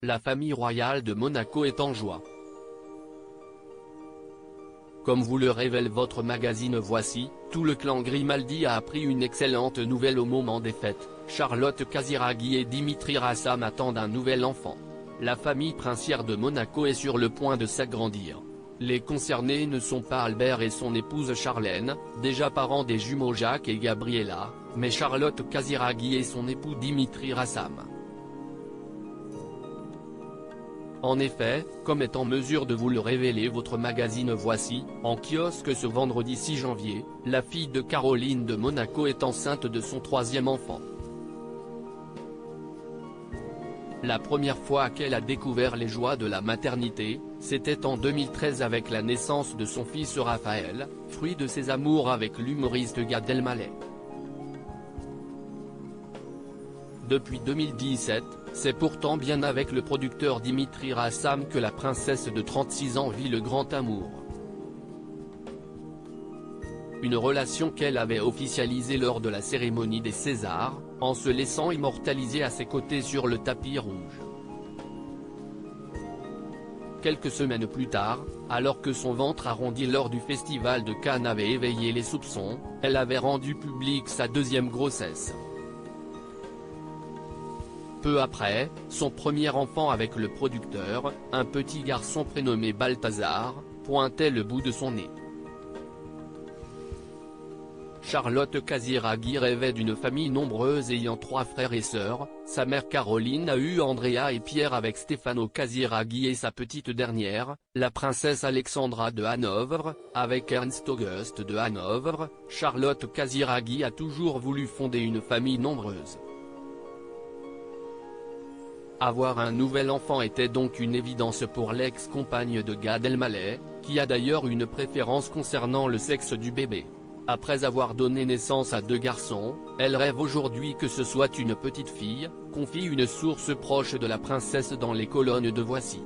La famille royale de Monaco est en joie. Comme vous le révèle votre magazine Voici, tout le clan Grimaldi a appris une excellente nouvelle au moment des fêtes. Charlotte Casiraghi et Dimitri Rassam attendent un nouvel enfant. La famille princière de Monaco est sur le point de s'agrandir. Les concernés ne sont pas Albert et son épouse Charlène, déjà parents des jumeaux Jacques et Gabriella, mais Charlotte Casiraghi et son époux Dimitri Rassam. En effet, comme est en mesure de vous le révéler votre magazine Voici, en kiosque ce vendredi 6 janvier, la fille de Caroline de Monaco est enceinte de son troisième enfant. La première fois qu'elle a découvert les joies de la maternité, c'était en 2013 avec la naissance de son fils Raphaël, fruit de ses amours avec l'humoriste Gad Elmaleh. Depuis 2017, c'est pourtant bien avec le producteur Dimitri Rassam que la princesse de 36 ans vit le grand amour. Une relation qu'elle avait officialisée lors de la cérémonie des Césars, en se laissant immortaliser à ses côtés sur le tapis rouge. Quelques semaines plus tard, alors que son ventre arrondi lors du festival de Cannes avait éveillé les soupçons, elle avait rendu publique sa deuxième grossesse. Peu après, son premier enfant avec le producteur, un petit garçon prénommé Balthazar, pointait le bout de son nez. Charlotte Casiraghi rêvait d'une famille nombreuse ayant 3 frères et sœurs. Sa mère Caroline a eu Andrea et Pierre avec Stefano Casiraghi et sa petite dernière, la princesse Alexandra de Hanovre, avec Ernst Auguste de Hanovre. Charlotte Casiraghi a toujours voulu fonder une famille nombreuse. Avoir un nouvel enfant était donc une évidence pour l'ex-compagne de Gad Elmaleh, qui a d'ailleurs une préférence concernant le sexe du bébé. Après avoir donné naissance à 2 garçons, elle rêve aujourd'hui que ce soit une petite fille, confie une source proche de la princesse dans les colonnes de Voici.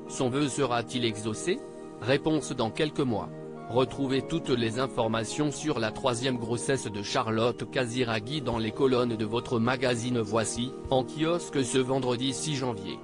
Son vœu sera-t-il exaucé? Réponse dans quelques mois. Retrouvez toutes les informations sur la 3e grossesse de Charlotte Casiraghi dans les colonnes de votre magazine Voici, en kiosque ce vendredi 6 janvier.